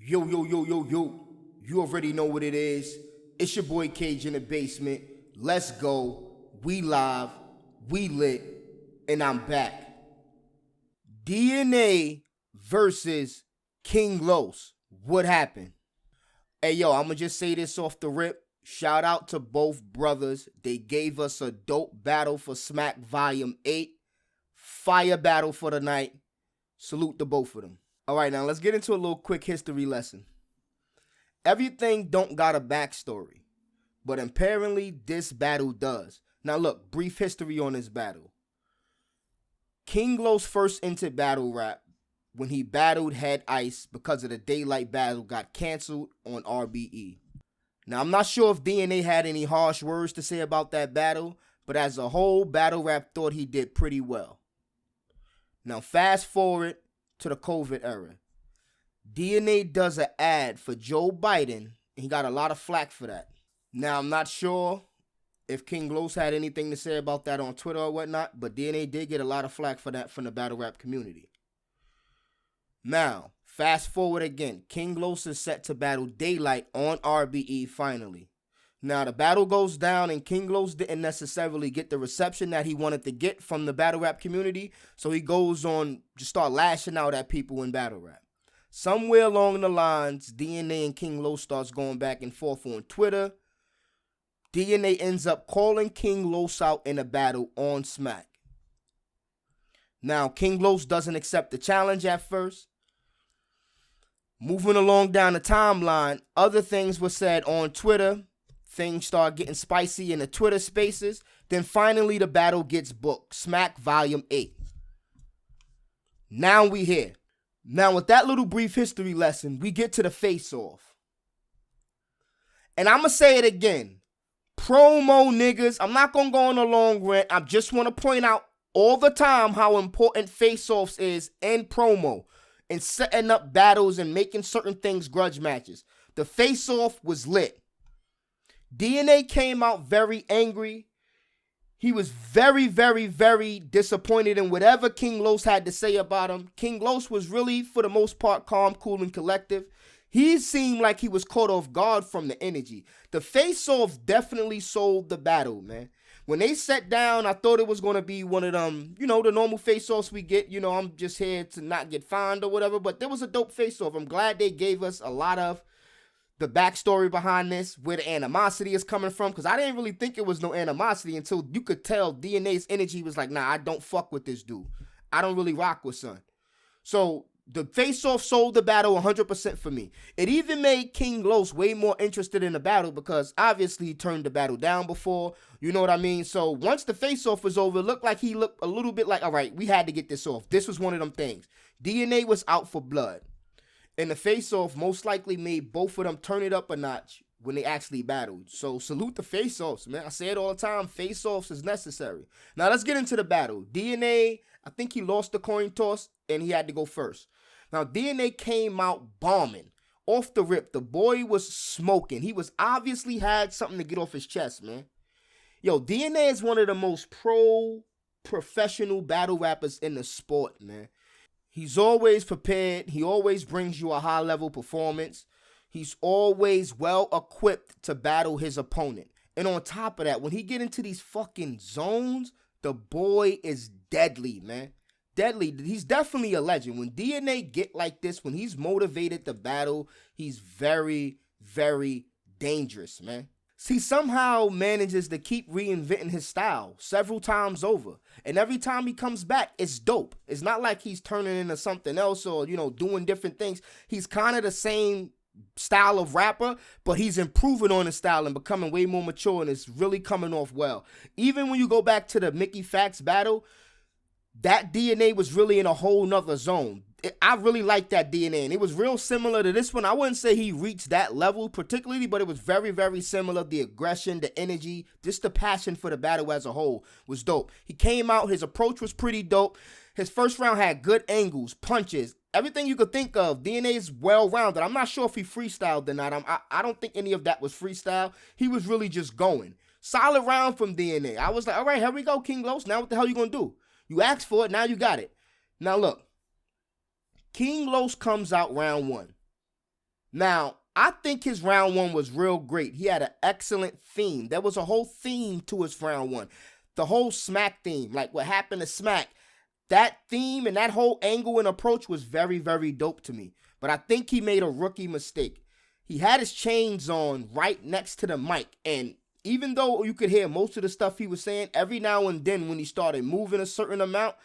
Yo, yo, yo, yo, yo. You already know what it is. It's your boy Cage in the basement. Let's go. We live. We lit. And I'm back. DNA versus King Los. What happened? Hey, yo, I'm going to just say this off the rip. Shout out to both brothers. They gave us a dope battle for Smack Volume 8. Fire battle for the night. Salute to both of them. All right, now let's get into a little quick history lesson. Everything don't got a backstory, but apparently this battle does. Now look, brief history on this battle. King Los first entered battle rap when he battled Head Ice because of the Daylight battle got canceled on RBE. Now I'm not sure if DNA had any harsh words to say about that battle, but as a whole, battle rap thought he did pretty well. Now fast forward to the COVID era. DNA does an ad for Joe Biden, and he got a lot of flack for that. Now, I'm not sure if King Los had anything to say about that on Twitter or whatnot, but DNA did get a lot of flack for that from the battle rap community. Now, fast forward again. King Los is set to battle Daylight on RBE finally. Now, the battle goes down, and King Los didn't necessarily get the reception that he wanted to get from the battle rap community, so he goes on to start lashing out at people in battle rap. Somewhere along the lines, DNA and King Los starts going back and forth on Twitter. DNA ends up calling King Los out in a battle on Smack. Now, King Los doesn't accept the challenge at first. Moving along down the timeline, other things were said on Twitter. Things start getting spicy in the Twitter spaces. Then finally the battle gets booked. Smack Volume 8. Now we here. Now with that little brief history lesson, we get to the face-off. And I'm going to say it again. Promo niggas, I'm not going to go on a long rant. I just want to point out all the time how important face-offs is in promo. And setting up battles and making certain things grudge matches. The face-off was lit. DNA came out very angry. He was very, very, very disappointed in whatever King Los had to say about him. King Los was really, for the most part, calm, cool, and collective. He seemed like he was caught off guard from the energy. The face-off definitely sold the battle, man. When they sat down, I thought it was going to be one of them, the normal face-offs we get. I'm just here to not get fined or whatever. But there was a dope face-off. I'm glad they gave us a lot of the backstory behind this, where the animosity is coming from, because I didn't really think it was no animosity until you could tell DNA's energy was like, nah, I don't fuck with this dude. I don't really rock with son. So the face-off sold the battle 100% for me. It even made King Los way more interested in the battle because obviously he turned the battle down before, you know what I mean? So once the face-off was over, it looked like he looked a little bit like, all right, we had to get this off. This was one of them things. DNA was out for blood. And the face-off most likely made both of them turn it up a notch when they actually battled. So salute the face-offs, man. I say it all the time. Face-offs is necessary. Now let's get into the battle. DNA, I think he lost the coin toss and he had to go first. Now DNA came out bombing. Off the rip, the boy was smoking. He was obviously had something to get off his chest, man. Yo, DNA is one of the most professional battle rappers in the sport, man. He's always prepared. He always brings you a high-level performance. He's always well-equipped to battle his opponent. And on top of that, when he get into these fucking zones, the boy is deadly, man. Deadly. He's definitely a legend. When DNA get like this, when he's motivated to battle, he's very, very dangerous, man. He somehow manages to keep reinventing his style several times over. And every time he comes back, it's dope. It's not like he's turning into something else or, doing different things. He's kind of the same style of rapper, but he's improving on his style and becoming way more mature, and it's really coming off well. Even when you go back to the Mickey Fax battle, that DNA was really in a whole nother zone. I really liked that DNA, and it was real similar to this one. I wouldn't say he reached that level particularly, but it was very, very similar. The aggression, the energy, just the passion for the battle as a whole was dope. He came out, his approach was pretty dope. His first round had good angles, punches, everything you could think of. DNA is well-rounded. I'm not sure if he freestyled or not. I don't think any of that was freestyle. He was really just going. Solid round from DNA. I was like, all right, here we go, King Los. Now what the hell you going to do? You asked for it, now you got it. Now look. King Los comes out round one. Now, I think his round one was real great. He had an excellent theme. There was a whole theme to his round one. The whole Smack theme, like what happened to Smack, that theme and that whole angle and approach was very, very dope to me. But I think he made a rookie mistake. He had his chains on right next to the mic, and even though you could hear most of the stuff he was saying, every now and then when he started moving a certain amount,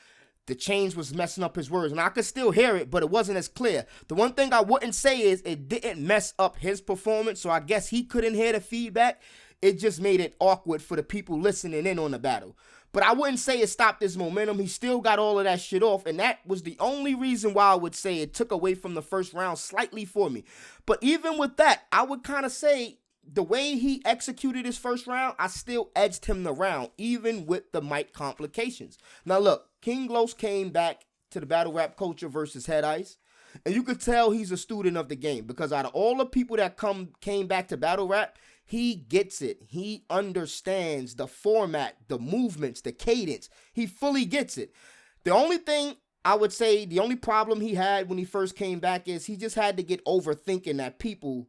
the chains was messing up his words. And I could still hear it, but it wasn't as clear. The one thing I wouldn't say is it didn't mess up his performance, so I guess he couldn't hear the feedback. It just made it awkward for the people listening in on the battle. But I wouldn't say it stopped his momentum. He still got all of that shit off, and that was the only reason why I would say it took away from the first round slightly for me. But even with that, I would kind of say the way he executed his first round, I still edged him the round, even with the mic complications. Now look, King Los came back to the battle rap culture versus Head Ice, and you could tell he's a student of the game, because out of all the people that came back to battle rap, he gets it. He understands the format, the movements, the cadence. He fully gets it. The only thing I would say, the only problem he had when he first came back is he just had to get over thinking that people,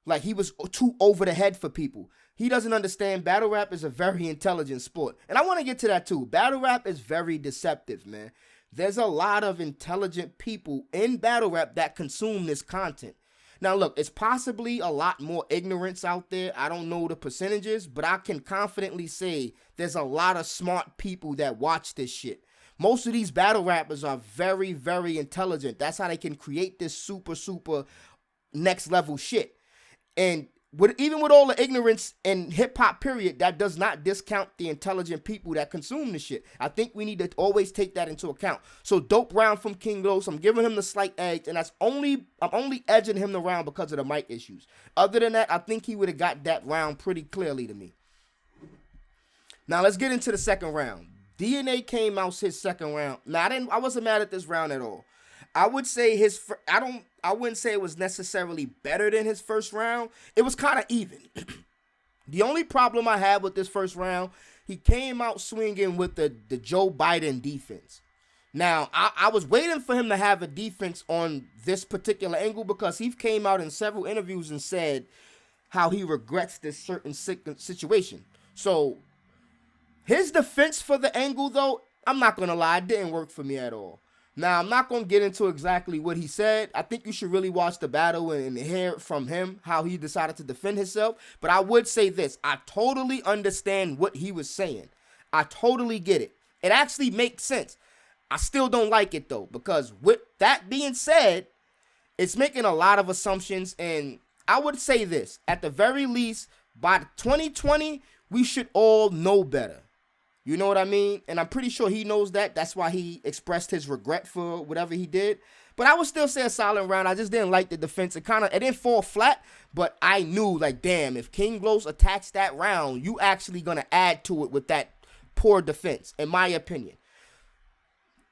like he was too over the head for people. He doesn't understand battle rap is a very intelligent sport. And I want to get to that too. Battle rap is very deceptive, man. There's a lot of intelligent people in battle rap that consume this content. Now, look, it's possibly a lot more ignorance out there. I don't know the percentages, but I can confidently say there's a lot of smart people that watch this shit. Most of these battle rappers are very, very intelligent. That's how they can create this super, super next level shit. And even with all the ignorance in hip-hop period, that does not discount the intelligent people that consume the shit. I think we need to always take that into account. So dope round from King Los. I'm giving him the slight edge, and I'm only edging him the round because of the mic issues. Other than that, I think he would have got that round pretty clearly to me. Now let's get into the second round. DNA came out his second round. Now I wasn't mad at this round at all. I would say I wouldn't say it was necessarily better than his first round. It was kind of even. The only problem I had with this first round, he came out swinging with the Joe Biden defense. Now, I was waiting for him to have a defense on this particular angle because he came out in several interviews and said how he regrets this certain situation. So, his defense for the angle, though, I'm not going to lie, it didn't work for me at all. Now, I'm not going to get into exactly what he said. I think you should really watch the battle and hear from him how he decided to defend himself. But I would say this. I totally understand what he was saying. I totally get it. It actually makes sense. I still don't like it, though, because with that being said, it's making a lot of assumptions. And I would say this. At the very least, by 2020, we should all know better. You know what I mean? And I'm pretty sure he knows that. That's why he expressed his regret for whatever he did. But I would still say a solid round. I just didn't like the defense. It didn't fall flat, but I knew, like, damn, if King Los attacks that round, you actually going to add to it with that poor defense, in my opinion.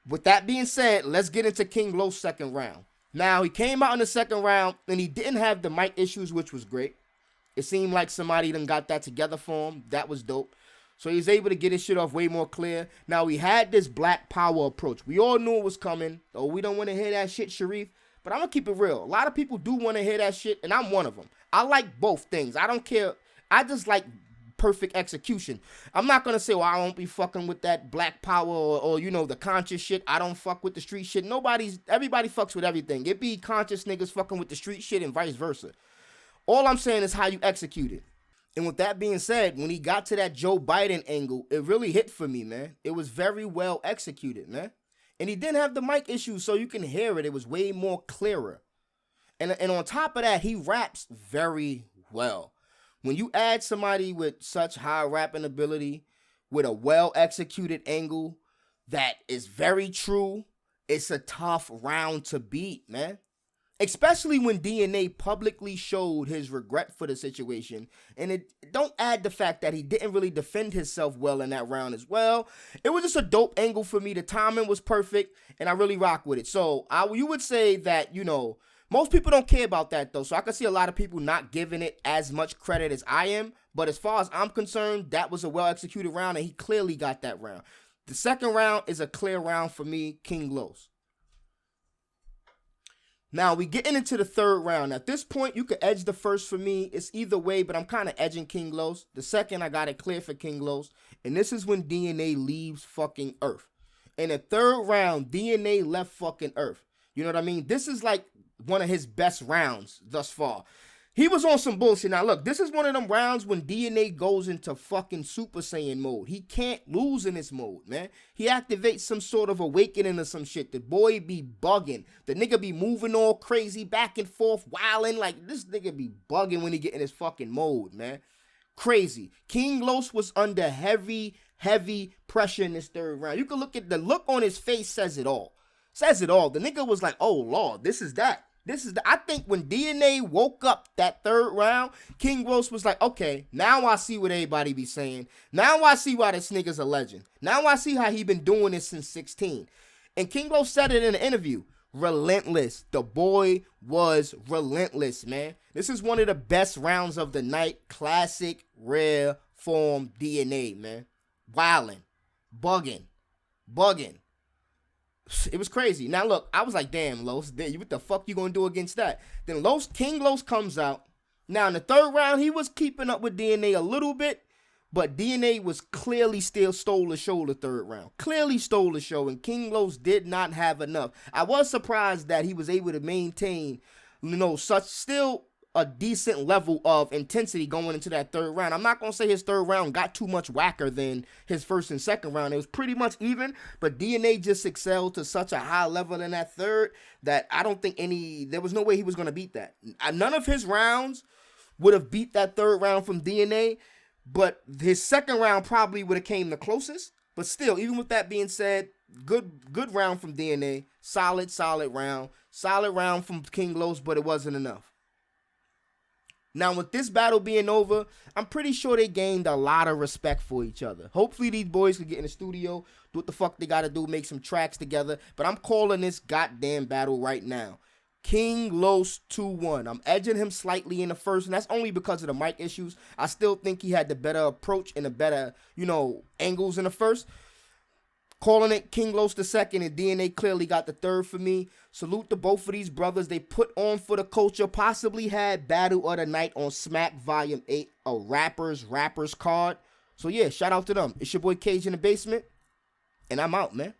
With that being said, let's get into King Los' second round. Now, he came out in the second round, and he didn't have the mic issues, which was great. It seemed like somebody done got that together for him. That was dope. So he's able to get his shit off way more clear. Now, he had this black power approach. We all knew it was coming. Oh, we don't want to hear that shit, Sharif. But I'm going to keep it real. A lot of people do want to hear that shit, and I'm one of them. I like both things. I don't care. I just like perfect execution. I'm not going to say, well, I won't be fucking with that black power or, you know, the conscious shit. I don't fuck with the street shit. Everybody fucks with everything. It be conscious niggas fucking with the street shit and vice versa. All I'm saying is how you execute it. And with that being said, when he got to that Joe Biden angle, it really hit for me, man. It was very well executed, man. And he didn't have the mic issues, so you can hear it. It was way more clearer. And on top of that, he raps very well. When you add somebody with such high rapping ability, with a well-executed angle that is very true, it's a tough round to beat, man. Especially when DNA publicly showed his regret for the situation. And it don't add the fact that he didn't really defend himself well in that round as well. It was just a dope angle for me. The timing was perfect, and I really rock with it. So you would say that, you know, most people don't care about that, though. So I can see a lot of people not giving it as much credit as I am. But as far as I'm concerned, that was a well-executed round, and he clearly got that round. The second round is a clear round for me, King Los. Now we getting into the third round. At this point, you could edge the first for me. It's either way, but I'm kind of edging King Los. The second, I got it clear for King Los. And this is when DNA leaves fucking Earth. In the third round, DNA left fucking Earth. You know what I mean? This is like one of his best rounds thus far. He was on some bullshit. Now, look, this is one of them rounds when DNA goes into fucking Super Saiyan mode. He can't lose in this mode, man. He activates some sort of awakening or some shit. The boy be bugging. The nigga be moving all crazy, back and forth, wilding. Like, this nigga be bugging when he get in his fucking mode, man. Crazy. King Los was under heavy pressure in this third round. You can look at the look on his face, says it all. Says it all. The nigga was like, oh, Lord, this is that. I think when DNA woke up that third round, King Los was like, okay, now I see what everybody be saying. Now I see why this nigga's a legend. Now I see how he been doing this since 16. And King Los said it in an interview. Relentless. The boy was relentless, man. This is one of the best rounds of the night. Classic, rare form DNA, man. Wildin'. Bugging. It was crazy. Now look, I was like, damn, Los, what the fuck you gonna do against that? Then King Los comes out. Now in the third round, he was keeping up with DNA a little bit, but DNA was clearly still stole the show the third round. Clearly stole the show, and King Los did not have enough. I was surprised that he was able to maintain, such still a decent level of intensity going into that third round. I'm not going to say his third round got too much whacker than his first and second round. It was pretty much even, but DNA just excelled to such a high level in that third that I don't think there was no way he was going to beat that. None of his rounds would have beat that third round from DNA, but his second round probably would have came the closest. But still, even with that being said, good round from DNA. Solid round. Solid round from King Los, but it wasn't enough. Now, with this battle being over, I'm pretty sure they gained a lot of respect for each other. Hopefully, these boys can get in the studio, do what the fuck they gotta do, make some tracks together. But I'm calling this goddamn battle right now. King Los 2-1. I'm edging him slightly in the first, and that's only because of the mic issues. I still think he had the better approach and the better, angles in the first. Calling it King Los the second, and DNA clearly got the third for me. Salute to both of these brothers. They put on for the culture. Possibly had Battle of the Night on Smack Volume 8, a rappers card. So yeah, shout out to them. It's your boy Cage in the basement, and I'm out, man.